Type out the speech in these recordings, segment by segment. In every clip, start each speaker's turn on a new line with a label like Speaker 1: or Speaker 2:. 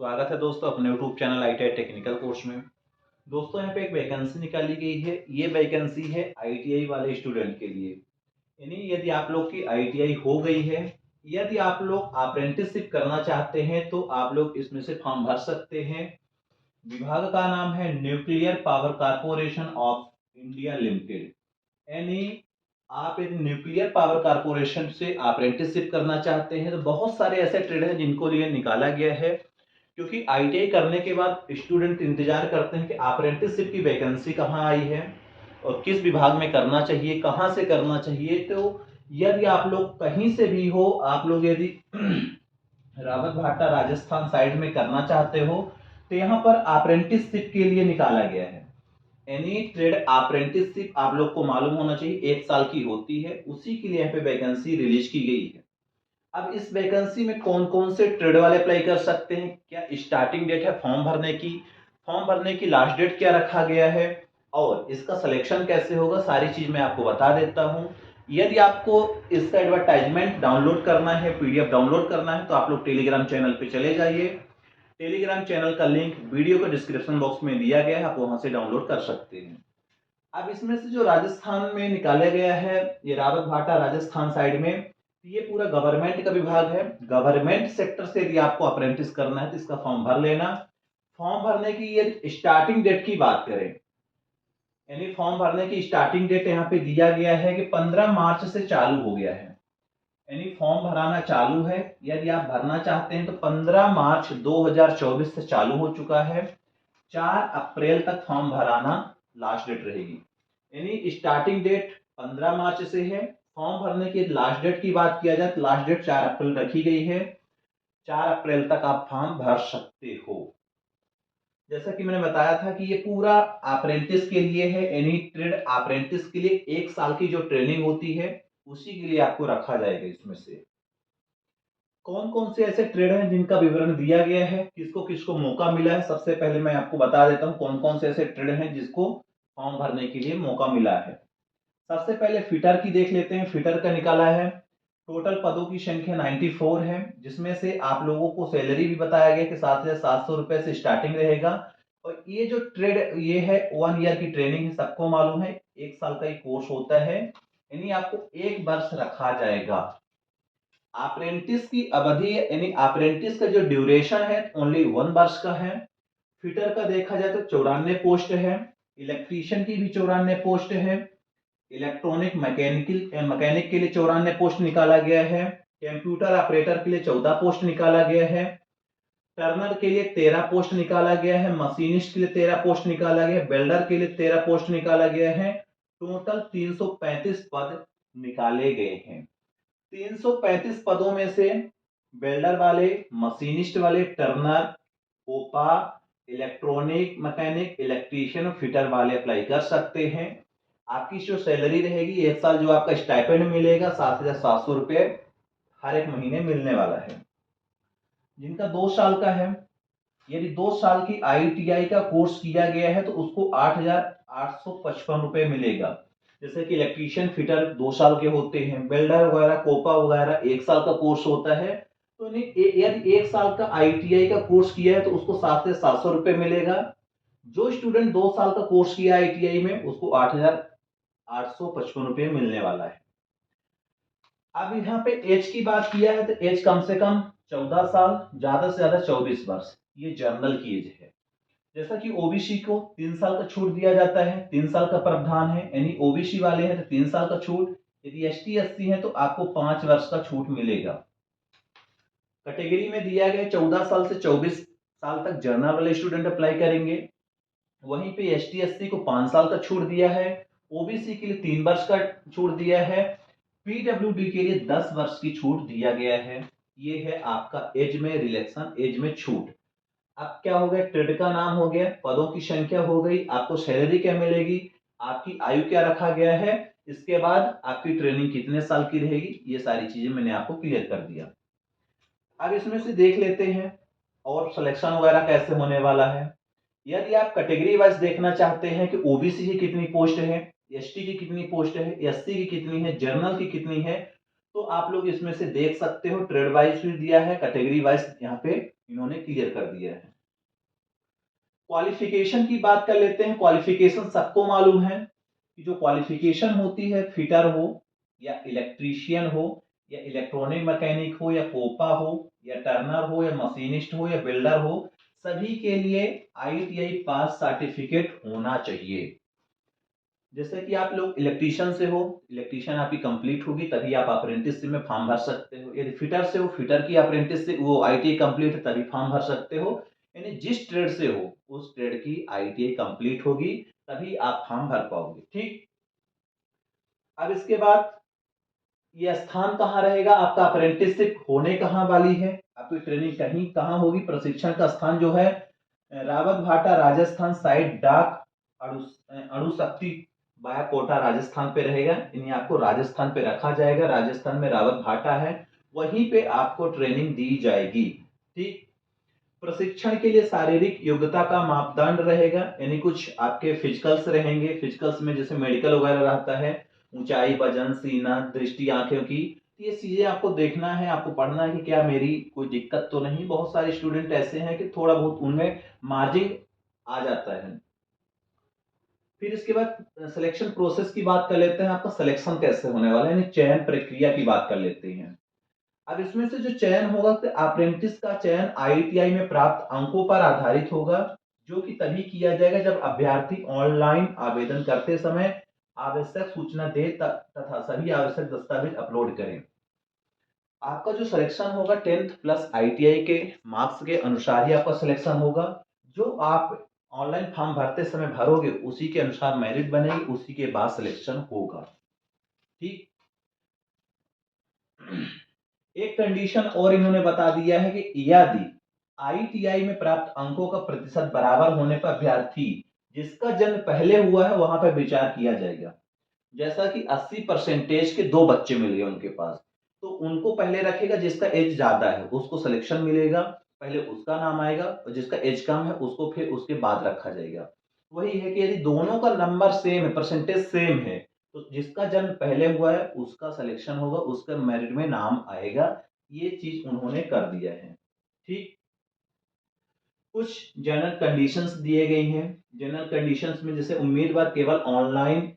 Speaker 1: स्वागत है दोस्तों अपने YouTube channel ITI technical course में। दोस्तों यहाँ पे एक वैकेंसी निकाली गई है। ये वैकेंसी है आईटीआई वाले स्टूडेंट के लिए। यानी यदि आप लोग की आईटीआई हो गई है, यदि आप लोग अप्रेंटिसशिप करना चाहते हैं तो आप लोग इसमें से फॉर्म भर सकते हैं। विभाग का नाम है nuclear power corporation of India limited. यानी आप एक न्यूक्लियर पावर कारपोरेशन से अप्रेंटिसशिप करना चाहते हैं तो बहुत सारे ऐसे ट्रेड हैं जिनको लिए निकाला गया है। क्योंकि आईटीआई करने के बाद स्टूडेंट इंतजार करते हैं कि अप्रेंटिसशिप की वैकेंसी कहाँ आई है और किस विभाग में करना चाहिए, कहाँ से करना चाहिए। तो यदि आप लोग कहीं से भी हो, आप लोग यदि रावत भाटा राजस्थान साइड में करना चाहते हो तो यहाँ पर अप्रेंटिसशिप के लिए निकाला गया है। एनी ट्रेड अप्रेंटिसशिप आप लोग को मालूम होना चाहिए 1 साल की होती है, उसी के लिए यहाँ पे वैकेंसी रिलीज की गई है। अब इस वैकेंसी में कौन कौन से ट्रेड वाले अप्लाई कर सकते हैं, क्या स्टार्टिंग डेट है फॉर्म भरने की, फॉर्म भरने की लास्ट डेट क्या रखा गया है और इसका सिलेक्शन कैसे होगा, सारी चीज मैं आपको बता देता हूं। यदि आपको इसका एडवर्टाइजमेंट डाउनलोड करना है, पीडीएफ डाउनलोड करना है तो आप लोग टेलीग्राम चैनल पे चले जाइए। टेलीग्राम चैनल का लिंक वीडियो के डिस्क्रिप्शन बॉक्स में दिया गया है, आप वहां से डाउनलोड कर सकते हैं। अब इसमें से जो राजस्थान में निकाला गया है, ये रावत भाटा राजस्थान साइड में, ये पूरा गवर्नमेंट का विभाग है। गवर्नमेंट सेक्टर से यदि आपको अप्रेंटिस करना है तो इसका फॉर्म भर लेना। फॉर्म भरने की ये स्टार्टिंग डेट की बात करें, यानी फॉर्म भरने की स्टार्टिंग डेट यहाँ पे दिया गया है कि 15 मार्च से चालू हो गया है। यानी फॉर्म भराना चालू है, यदि आप भरना चाहते हैं तो 15 मार्च 2024 से चालू हो चुका है। 4 अप्रैल तक फॉर्म भराना लास्ट डेट रहेगी। यानी स्टार्टिंग डेट 15 मार्च से है। फॉर्म भरने की लास्ट डेट की बात किया जाए तो लास्ट डेट 4 अप्रैल रखी गई है। 4 अप्रैल तक आप फॉर्म भर सकते हो। जैसा कि मैंने बताया था कि ये पूरा अप्रेंटिस के लिए है। एनी ट्रेड अप्रेंटिस के लिए 1 साल की जो ट्रेनिंग होती है उसी के लिए आपको रखा जाएगा। इसमें से कौन कौन से ऐसे ट्रेड हैं जिनका विवरण दिया गया है, किसको किसको मौका मिला है, सबसे पहले मैं आपको बता देता हूं कौन कौन से ऐसे ट्रेड हैं जिसको फॉर्म भरने के लिए मौका मिला है। सबसे पहले फिटर की देख लेते हैं। फिटर का निकाला है, टोटल पदों की संख्या 94 है, जिसमें से आप लोगों को सैलरी भी बताया गया कि 7,700 रुपए से स्टार्टिंग रहेगा। और ये जो ट्रेड ये है 1 ईयर की ट्रेनिंग है, सबको मालूम है 1 साल का ही कोर्स होता है। यानी आपको 1 वर्ष रखा जाएगा। अप्रेंटिस की अवधि यानी अप्रेंटिस का जो ड्यूरेशन है ओनली 1 वर्ष का है। फिटर का देखा जाए तो 94 पोस्ट है। इलेक्ट्रीशियन की भी 94 पोस्ट है। इलेक्ट्रॉनिक मैकेनिक के लिए 94 पोस्ट निकाला गया है। कंप्यूटर ऑपरेटर के लिए 14 पोस्ट निकाला गया है। टर्नर के लिए 13 पोस्ट निकाला गया है। मशीनिस्ट के लिए 13 पोस्ट निकाला गया है। वेल्डर के लिए 13 पोस्ट निकाला गया है। टोटल 335 पद निकाले गए हैं। 335 पदों में से वेल्डर वाले, मशीनिस्ट वाले, टर्नर, ओपा, इलेक्ट्रॉनिक मैकेनिक, इलेक्ट्रीशियन, फिटर वाले अप्लाई कर सकते हैं। आपकी जो सैलरी रहेगी 1 साल जो आपका स्टाइपेंड मिलेगा 7,700 रुपये हर एक महीने मिलने वाला है। जिनका 2 साल का है, यदि 2 साल की आईटीआई का कोर्स किया गया है तो उसको 8,855 रुपये मिलेगा। जैसे कि इलेक्ट्रीशियन फिटर 2 साल के होते हैं, वेल्डर वगैरह कोपा वगैरह 1 साल का कोर्स होता है। तो यदि 1 साल का आईटीआई का कोर्स किया है तो उसको 7,700 रुपये मिलेगा। जो स्टूडेंट 2 साल का कोर्स किया आईटीआई में उसको 8,855 रुपये मिलने वाला है। अब यहाँ पे एज की बात किया है तो एज कम से कम 14 साल, ज्यादा से ज्यादा 24 वर्ष, ये जर्नल की एज है। जैसा कि ओबीसी को 3 साल का छूट दिया जाता है, 3 साल का प्रावधान है, यानी ओबीसी वाले हैं तो 3 साल का छूट। यदि एसटी एससी है तो आपको 5 वर्ष का छूट मिलेगा। कैटेगरी में दिया गया 14 साल से 24 साल तक जर्नल वाले स्टूडेंट अप्लाई करेंगे। वहीं पे एसटी एससी को 5 साल का छूट दिया है। ओबीसी के लिए 3 वर्ष का छूट दिया है। पीडब्ल्यूडी के लिए 10 वर्ष की छूट दिया गया है। ये है आपका एज में रिलैक्सन, एज में छूट। अब क्या हो गया, ट्रेड का नाम हो गया, पदों की संख्या हो गई, आपको सैलरी क्या मिलेगी, आपकी आयु क्या रखा गया है, इसके बाद आपकी ट्रेनिंग कितने साल की रहेगी, ये सारी चीजें मैंने आपको क्लियर कर दिया। अब इसमें से देख लेते हैं और सिलेक्शन वगैरह कैसे होने वाला है। यदि आप कैटेगरी वाइज देखना चाहते हैं कि ओबीसी की कितनी पोस्ट है, एसटी की कितनी पोस्ट है, एससी की कितनी है, जर्नल की कितनी है, तो आप लोग इसमें से देख सकते हो। ट्रेड वाइज भी दिया है, कैटेगरी वाइज यहाँ पे इन्होंने क्लियर कर दिया है। क्वालिफिकेशन की बात कर लेते हैं। क्वालिफिकेशन सबको मालूम है कि जो क्वालिफिकेशन होती है, फिटर हो या इलेक्ट्रीशियन हो या इलेक्ट्रॉनिक मैकेनिक हो या कोपा हो या टर्नर हो या मशीनिस्ट हो या बिल्डर हो, सभी के लिए आईटीआई पास सर्टिफिकेट होना चाहिए। जैसे कि आप लोग इलेक्ट्रीशियन से हो, इलेक्ट्रीशियन आपकी कंप्लीट होगी तभी आप अप्रेंटिसशिप में फॉर्म भर सकते हो। यदि फिटर से हो, फिटर की अप्रेंटिसशिप वो आईटीआई कंप्लीट है तभी फॉर्म भर सकते हो। यानी जिस ट्रेड से हो उस ट्रेड की आईटीआई कंप्लीट होगी तभी आप फॉर्म भर पाओगे। ठीक, अब इसके बाद ये स्थान कहाँ रहेगा, आपका अप्रेंटिसशिप होने कहाँ वाली है, आपकी ट्रेनिंग कहीं कहाँ होगी। प्रशिक्षण का स्थान जो है रावत भाटा राजस्थान साइड डाक अणुशक्ति वाया कोटा राजस्थान पे रहेगा। यानी आपको राजस्थान पे रखा जाएगा, राजस्थान में रावत भाटा है, वहीं पे आपको ट्रेनिंग दी जाएगी। ठीक, प्रशिक्षण के लिए शारीरिक योग्यता का मापदंड रहेगा, यानी कुछ आपके फिजिकल्स रहेंगे। फिजिकल्स में जैसे मेडिकल वगैरह रहता है, ऊंचाई, वजन, सीना, दृष्टि, आंखों की, तो ये चीजें आपको देखना है, आपको पढ़ना है कि क्या मेरी कोई दिक्कत तो नहीं। बहुत सारे स्टूडेंट ऐसे हैं कि थोड़ा बहुत उनमें मार्जिन आ जाता है। फिर इसके बाद सिलेक्शन प्रोसेस की बात कर लेते हैं, आपका सिलेक्शन कैसे होने वाला है, यानी चयन प्रक्रिया की बात कर लेते हैं। अब इसमें से जो चयन होगा तो अप्रेंटिस का चयन आईटीआई में प्राप्त अंकों पर आधारित होगा, जो कि तभी किया जाएगा जब अभ्यर्थी ऑनलाइन आवेदन करते समय आवश्यक सूचना दे तथा सभी आवश्यक दस्तावेज अपलोड करें। आपका जो सिलेक्शन होगा 10th प्लस आईटीआई के मार्क्स के अनुसार ही आपका सिलेक्शन होगा। जो आप ऑनलाइन फॉर्म भरते समय भरोगे उसी के अनुसार मेरिट बनेगी, उसी के बाद सिलेक्शन होगा। ठीक, एक कंडीशन और इन्होंने बता दिया है कि यदि आईटीआई में प्राप्त अंकों का प्रतिशत बराबर होने पर अभ्यर्थी जिसका जन्म पहले हुआ है वहां पर विचार किया जाएगा। जैसा कि 80% के दो बच्चे मिल गए उनके पास, तो उनको पहले रखेगा, जिसका एज ज्यादा है उसको सिलेक्शन मिलेगा, पहले उसका नाम आएगा, और जिसका एज कम है उसको फिर उसके बाद रखा जाएगा। वही है कि यदि दोनों का नंबर सेम है, परसेंटेज सेम है, तो जिसका जन्म पहले हुआ है उसका सिलेक्शन होगा, उसका मेरिट में नाम आएगा। ये चीज उन्होंने कर दिया है। ठीक, कुछ जनरल कंडीशंस दिए गई हैं। जनरल कंडीशंस में जैसे उम्मीदवार केवल ऑनलाइन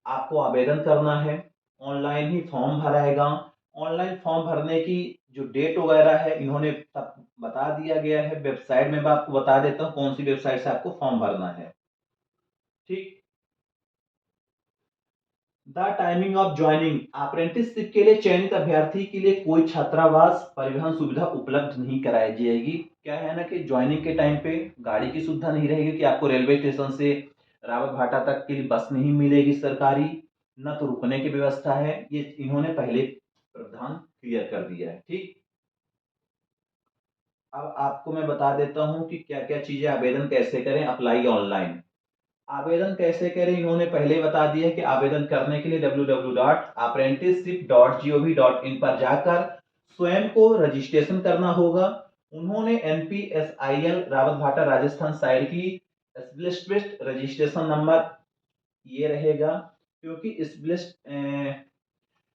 Speaker 1: आपको आवेदन करना है, ऑनलाइन ही फॉर्म भराएगा। ऑनलाइन फॉर्म भरने की जो डेट वगैरह है इन्होंने सब बता दिया गया है। वेबसाइट में मैं आपको बता देता हूँ कौन सी वेबसाइट से आपको फॉर्म भरना है। ठीक, the timing of joining, apprenticeship के लिए चयनित अभ्यर्थी के लिए कोई छात्रावास परिवहन सुविधा उपलब्ध नहीं कराई जाएगी। क्या है ना कि ज्वाइनिंग के टाइम पे गाड़ी की सुविधा नहीं रहेगी कि आपको रेलवे स्टेशन से रावत भाटा तक के लिए बस नहीं मिलेगी सरकारी, न तो रुकने की व्यवस्था है। ये इन्होंने पहले प्रावधान क्लियर कर दिया है। ठीक, अब आपको मैं बता देता हूँ कि क्या क्या चीजें, आवेदन कैसे करें, अप्लाई ऑनलाइन आवेदन कैसे करें। इन्होंने पहले बता दिया है कि आवेदन करने के लिए www.apprenticeship.gov.in पर जाकर स्वयं को रजिस्ट्रेशन करना होगा। उन्होंने NPSIL रावत भाटा राजस्थान साइड की एस्टेब्लिश्ड रजिस्ट्रेशन नंबर ये रहेगा, क्योंकि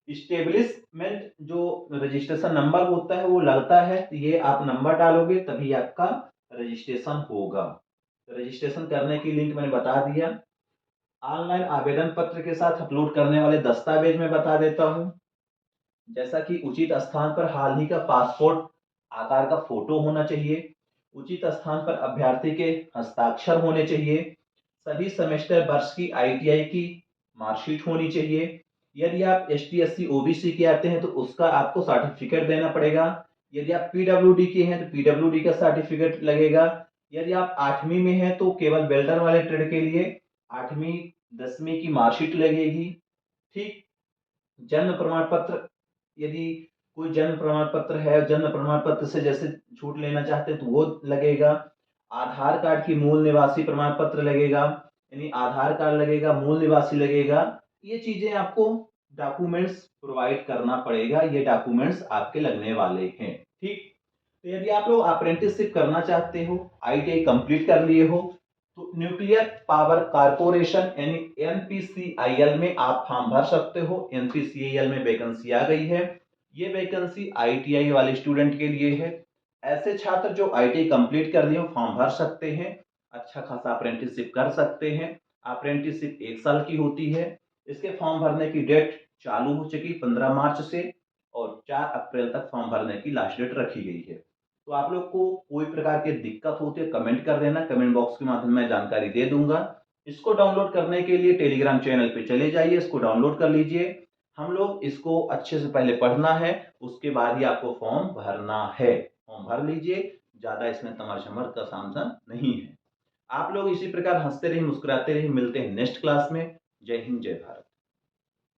Speaker 1: इस्टेब्लिशमेंट जो रजिस्ट्रेशन नंबर होता है वो लगता है, तो ये आप नंबर डालोगे तभी आपका रजिस्ट्रेशन होगा। रजिस्ट्रेशन करने की लिंक मैंने बता दिया। ऑनलाइन आवेदन पत्र के साथ अपलोड करने वाले दस्तावेज में बता देता हूं, जैसा कि उचित स्थान पर हाल ही का पासपोर्ट आकार का फोटो होना चाहिए, उचित स्थान पर अभ्यर्थी के हस्ताक्षर होने चाहिए, सभी सेमेस्टर वर्ष की आईटीआई की मार्कशीट होनी चाहिए। यदि आप ST SC OBC के आते हैं तो उसका आपको सर्टिफिकेट देना पड़ेगा। यदि आप PWD के हैं तो PWD का सर्टिफिकेट लगेगा। यदि आप 8वीं में हैं तो केवल वेल्डर वाले ट्रेड के लिए 8वीं 10वीं की मार्कशीट लगेगी। ठीक, जन्म प्रमाण पत्र, यदि कोई जन्म प्रमाण पत्र है, जन्म प्रमाण पत्र से जैसे छूट लेना चाहते हैं तो वो लगेगा। आधार कार्ड की मूल निवासी प्रमाण पत्र लगेगा, यानी आधार कार्ड लगेगा, मूल निवासी लगेगा। ये चीजें आपको डॉक्यूमेंट्स प्रोवाइड करना पड़ेगा, ये डॉक्यूमेंट्स आपके लगने वाले हैं। ठीक, तो यदि आप लोग अप्रेंटिसशिप करना चाहते हो, आईटीआई कंप्लीट कर लिए हो, तो न्यूक्लियर पावर कारपोरेशन यानी NPCIL में आप फॉर्म भर सकते हो। NPCIL में वैकेंसी आ गई है। ये वैकेंसी आईटीआई वाले स्टूडेंट के लिए है। ऐसे छात्र जो आईटीआई कंप्लीट कर लिए फॉर्म भर सकते हैं, अच्छा खासा अप्रेंटिसशिप कर सकते हैं। अप्रेंटिसशिप 1 साल की होती है। इसके फॉर्म भरने की डेट चालू हो चुकी 15 मार्च से और 4 अप्रैल तक फॉर्म भरने की लास्ट डेट रखी गई है। तो आप लोग को कोई प्रकार की दिक्कत होती है कमेंट कर देना, कमेंट बॉक्स के माध्यम में जानकारी दे दूंगा। इसको डाउनलोड करने के लिए टेलीग्राम चैनल पे चले जाइए, इसको डाउनलोड कर लीजिए। हम लोग इसको अच्छे से पहले पढ़ना है, उसके बाद ही आपको फॉर्म भरना है। फॉर्म भर लीजिए, ज़्यादा इसमें तमर-शमर का सामना नहीं है। आप लोग इसी प्रकार हँसते रहिए, मुस्कुराते रहिए, मिलते हैं नेक्स्ट क्लास में। जय हिंद, जय भारत।